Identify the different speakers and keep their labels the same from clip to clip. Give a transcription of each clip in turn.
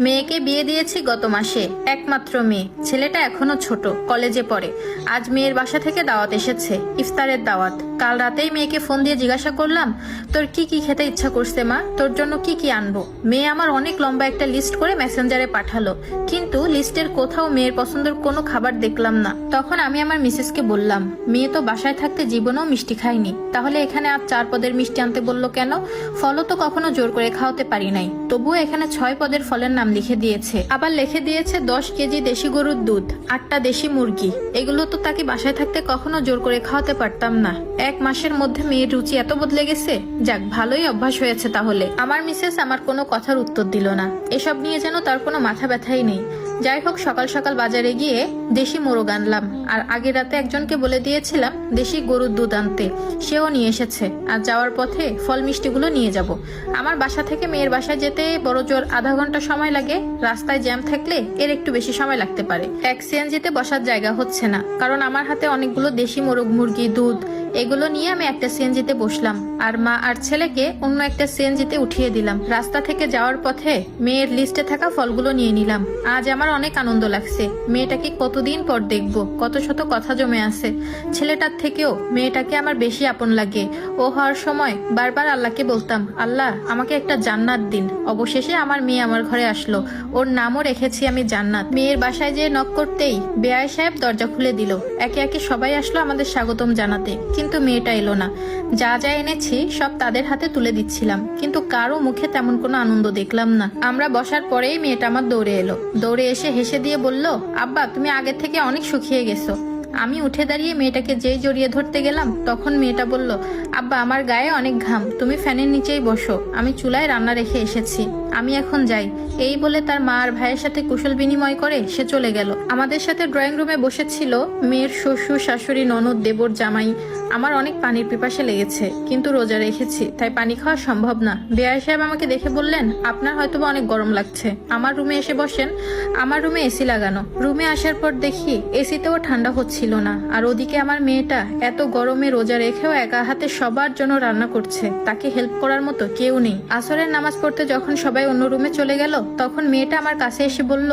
Speaker 1: মেয়েকে বিয়ে দিয়েছি গত মাসে, একমাত্র মেয়ে। ছেলেটা এখনো ছোট, কলেজে পড়ে। আজ মেয়ের বাসা থেকে দাওয়াত এসেছে, ইফতারের দাওয়াত। কাল রাতেই মেয়েকে ফোন দিয়ে জিজ্ঞাসা করলাম, তোর কি কি খেতে ইচ্ছা করছে মা, তোর জন্য কি কি আনবো। মেয়ে আমার অনেক লম্বা একটা লিস্ট করে মেসেঞ্জারে পাঠালো, কিন্তু লিস্টের কোথাও মেয়ের পছন্দের কোনো খাবার দেখলাম না। তখন আমি আমার মিসেসকে বললাম, মেয়ে তো বাসায় থাকতে জীবনেও মিষ্টি খায়নি, তাহলে এখানে আজ 4 পদের মিষ্টি আনতে বললো কেন? ফলও তো কখনো জোর করে খাওয়াতে পারি নাই, তবুও এখানে 6 পদের ফলের নাম লিখে দিয়েছে। আবার লিখে দিয়েছে 10 কেজি দেশি গরুর দুধ, 8টা দেশি মুরগি। এগুলো তো তাকে বাসায় থাকতে কখনো জোর করে খাওয়াতে পারতাম না। 1 মাসের মধ্যে মেয়ের রুচি এত বদলে গেছে। যাক, ভালোই অভ্যাস হয়েছে তাহলে। আমার মিসেস আমার কোনো কথার উত্তর দিল না। এসব নিয়ে যেন তার কোনো মাথা ব্যথাই নেই। যাই হোক, সকাল সকাল বাজারে গিয়ে দেশি মোরগ আনলাম, আর আগের রাতে একজনকে বলে দিয়েছিলাম দেশি গরুর দুধ আনতে, সেও নিয়ে এসেছে। আর যাওয়ার পথে ফল মিষ্টিগুলো নিয়ে যাব। আমার বাসা থেকে মেয়ের বাসায় যেতে বড় জোর আধা ঘন্টা সময় লাগে। রাস্তায় জ্যাম থাকলে এর একটু বেশি সময় লাগতে পারে। এক সিএনজিতে বসার জায়গা হচ্ছে না, কারণ আমার হাতে অনেকগুলো দেশি মোরগ, মুরগি, দুধ। এগুলো নিয়ে আমি একটা সিএনজিতে বসলাম, আর মা আর ছেলেকে অন্য একটা সিএনজিতে উঠিয়ে দিলাম। রাস্তা থেকে যাওয়ার পথে মেয়ের লিস্টে থাকা ফলগুলো নিয়ে নিলাম। আজ আমার অনেক আনন্দ লাগছে। মেয়েটাকে কতদিন পর দেখবো, কত শত কথা জমে আছে। ছেলেটার থেকেও মেয়েটাকে আমার বেশি আপন লাগে। ও হওয়ার সময় বারবার আল্লাহকে বলতাম, আল্লাহ আমাকে একটা জান্নাত দিন। অবশেষে আমার মেয়ে আমার ঘরে আসলো, ওর নামও রেখেছি আমি জান্নাত। মেয়ের বাসায় যেয়ে নক করতেই বেআই সাহেব দরজা খুলে দিল। একে একে সবাই আসলো আমাদের স্বাগতম জানাতে, কিন্তু মেয়েটা এলো না। যা যা এনেছি সব তাদের হাতে তুলে দিচ্ছিলাম, কিন্তু কারো মুখে তেমন কোনো আনন্দ দেখলাম না। আমরা বসার পরেই মেয়েটা আমার দৌড়ে এলো। দৌড়ে এসে হেসে দিয়ে বলল, আব্বা তুমি আগের থেকে অনেক শুকিয়ে গেছো। আমি উঠে দাঁড়িয়ে মেয়েটাকে যেই জড়িয়ে ধরতে গেলাম, তখন মেয়েটা বলল, আব্বা আমার গায়ে অনেক ঘাম, তুমি ফ্যানের নিচেই বসো, আমি চুলায় রান্না রেখে এসেছি, আমি এখন যাই। এই বলে তার মা আর ভাইয়ের সাথে কুশল বিনিময় করে সে চলে গেল। আমাদের সাথে ড্রয়িং রুমে বসেছিল মেয়ের শ্বশুর, শাশুড়ি, ননদ, দেবর, জামাই। আমার অনেক পানির পিপাসা লেগেছে, কিন্তু রোজা রেখেছি, তাই পানি খাওয়া সম্ভব না। বেআই সাহেব আমাকে দেখে বললেন, আপনার হয়তোবা অনেক গরম লাগছে, আমার রুমে এসে বসেন। আমার রুমে এসি লাগানো। রুমে আসার পর দেখি এসিতেও ঠান্ডা হচ্ছিল না, আর ওদিকে আমার মেয়েটা এত গরমে রোজা রেখেও একা হাতে সবার জন্য রান্না করছে। তাকে হেল্প করার মতো কেউ নেই। আসরের নামাজ পড়তে যখন সবাই অন্য রুমে চলে গেল, তখন মেয়েটা আমার কাছে এসে বলল,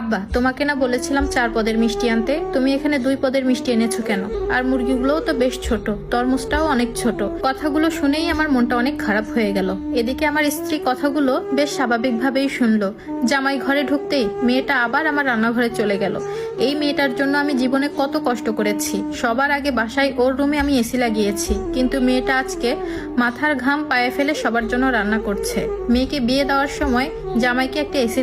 Speaker 1: আব্বা তোমাকে না বলেছিলাম 4 পদের মিষ্টি আনতে, তুমি এখানে 2 পদের মিষ্টি এনেছো কেন? আর মুরগিগুলোও তো বেশ ছোট, তরমুজটাও অনেক ছোট। কথাগুলো শুনেই আমার মনটা অনেক খারাপ হয়ে গেল। এদিকে আমার স্ত্রী কথাগুলো বেশ স্বাভাবিকভাবেই শুনলো। জামাই ঘরে ঢুকতেই মেয়েটা আবার আমার রান্নাঘরে চলে গেল। এই মেয়েটার জন্য আমি জীবনে কত কষ্ট করেছি। সবার আগে বাসায় ওর রুমে আমি এসি লাগিয়েছি, কিন্তু মেয়েটা আজকে মাথার ঘাম পায়ে ফেলে সবার জন্য রান্না করছে। মেয়েকে বিয়ে দেওয়ার সময় জামাইকে একটা এসি